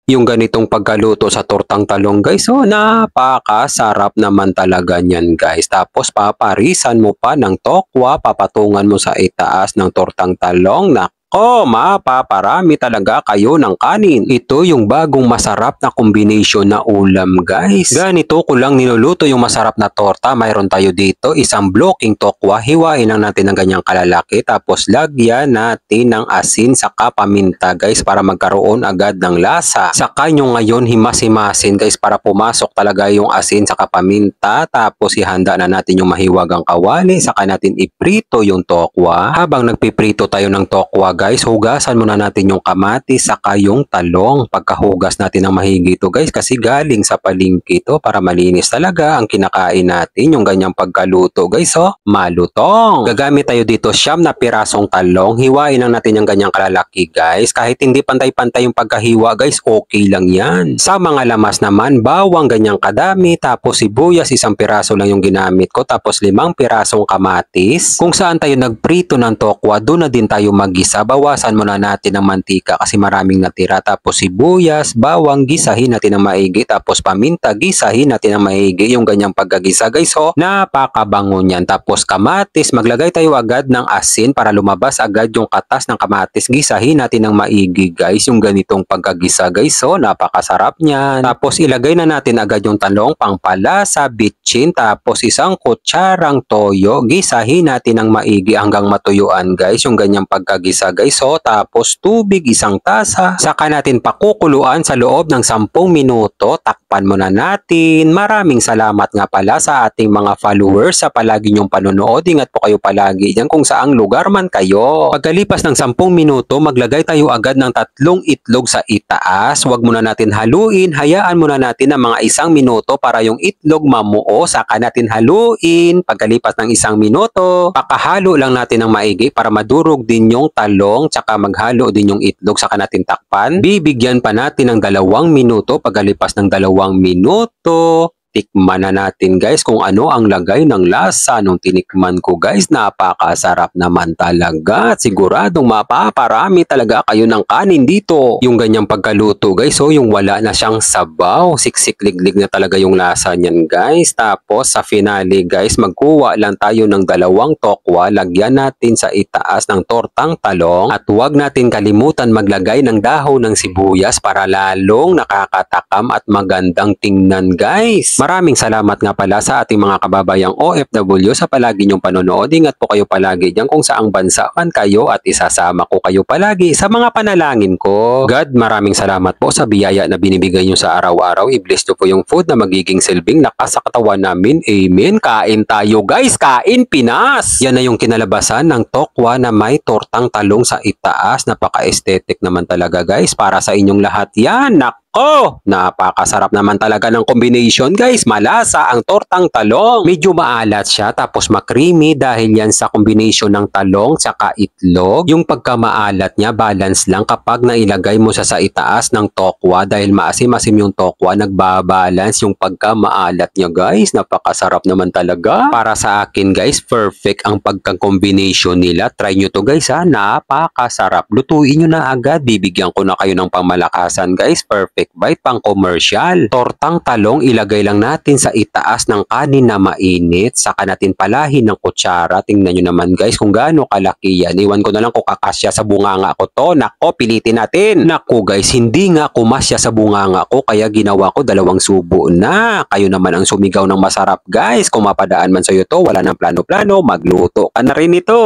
Yung ganitong pagkaluto sa tortang talong guys, so napakasarap naman talaga niyan guys. Tapos paparisan mo pa ng tokwa, papatungan mo sa itaas ng tortang talong. Nako, mapaparami talaga kayo ng kanin. Ito yung bagong masarap na combination na ulam guys. Ganito ko lang niluluto yung masarap na torta. Mayroon tayo dito isang bloking tokwa. Hiwain lang natin ng ganyang kalalaki. Tapos lagyan natin ng asin saka paminta guys para magkaroon agad ng lasa. Saka nyo ngayon himas-himasin guys para pumasok talaga yung asin saka paminta. Tapos ihanda na natin yung mahiwagang kawali. Saka natin iprito yung tokwa. Habang nagpiprito tayo ng tokwa guys, hugasan muna natin yung kamatis saka yung talong. Pagkahugas natin ng mahigi ito guys kasi galing sa palengke ito para malinis talaga ang kinakain natin. Yung ganyang pagkaluto guys, oh, malutong. Gagamit tayo dito 9 na pirasong talong. Hiwain lang natin yung ganyang kalalaki guys. Kahit hindi pantay-pantay yung pagkahiwa guys, okay lang yan. Sa mga lamas naman, bawang ganyang kadami. Tapos sibuyas, 1 piraso lang yung ginamit ko. Tapos 5 pirasong kamatis. Kung saan tayo nagprito ng tokwa, doon na din tayo magisa. Bawasan muna natin ng mantika kasi maraming natira. Tapos sibuyas, bawang, gisahin natin ng maigi. Tapos paminta, gisahin natin ng maigi. Yung ganyang pagkagisa guys, oh, napakabango niyan. Tapos kamatis, maglagay tayo agad ng asin para lumabas agad yung katas ng kamatis. Gisahin natin ng maigi guys. Yung ganitong pagkagisa guys, oh, napakasarap niyan. Tapos ilagay na natin agad yung talong, pangpalasa, bitchin. Tapos 1 kutsarang toyo. Gisahin natin ng maigi hanggang matuyuan guys. Yung ganyang pagkagisa guys, oh. Tapos tubig 1 tasa. Saka natin pakukuluan sa loob ng 10 minuto. Takpan muna natin. Maraming salamat nga pala sa ating mga followers sa palagi nyong panonood. Ingat po kayo palagi dyan kung saang lugar man kayo. Pagkalipas ng 10 minuto, maglagay tayo agad ng 3 itlog sa itaas. Huwag muna natin haluin. Hayaan muna natin ng mga 1 minuto para yung itlog mamuo. Saka natin haluin. Pagkalipas ng 1 minuto, pakahalo lang natin ng maigi para madurog din yung talong. Tsaka maghalo din yung itlog. Saka natin takpan. Bibigyan pa natin ng 2 minuto. Pagkalipas ng 2 minuto, tikman na natin guys kung ano ang lagay ng lasa nung tinikman ko guys. Napakasarap naman talaga at siguradong mapaparami talaga kayo ng kanin dito. Yung ganyang pagkaluto guys, so yung wala na siyang sabaw, siksik-liglig na talaga yung lasa niyan guys. Tapos sa finale guys, magkuha lang tayo ng 2 tokwa, lagyan natin sa itaas ng tortang talong at huwag natin kalimutan maglagay ng dahon ng sibuyas para lalong nakakatakam at magandang tingnan guys. Maraming salamat nga pala sa ating mga kababayang OFW sa palagi niyong panonood. Ingat po kayo palagi dyan kung saang bansa man kayo at isasama ko kayo palagi sa mga panalangin ko. God, maraming salamat po sa biyaya na binibigay niyo sa araw-araw. I-bless niyo po yung food na magiging silbing lakas sa katawan namin. Amen. Kain tayo guys. Kain Pinas! Yan na yung kinalabasan ng tokwa na may tortang talong sa itaas. Napaka-aesthetic naman talaga guys. Para sa inyong lahat yan. Oh, napakasarap naman talaga ng combination guys. Malasa ang tortang talong. Medyo maalat siya tapos makrimi dahil yan sa combination ng talong tsaka itlog. Yung pagkamaalat niya balance lang kapag nailagay mo siya sa itaas ng tokwa dahil maasim-asim yung tokwa, nagbabalance yung pagkamaalat niya guys. Napakasarap naman talaga. Para sa akin guys, perfect ang pagka-combination nila. Try nyo to guys ha. Napakasarap. Lutuin nyo na agad. Bibigyan ko na kayo ng pangmalakasan guys. Perfect bite pang commercial. Tortang talong ilagay lang natin sa itaas ng kanin na mainit. Saka natin palahin ng kutsara. Tingnan nyo naman guys kung gaano kalaki yan. Iwan ko na lang kung kakasya sa bunganga ko to. Nako, pilitin natin. Nako guys, hindi nga kumasya sa bunganga ko kaya ginawa ko 2 subo na. Kayo naman ang sumigaw ng masarap guys. Kung mapadaan man sa iyo to, wala nang plano-plano, magluto ka na rin ito.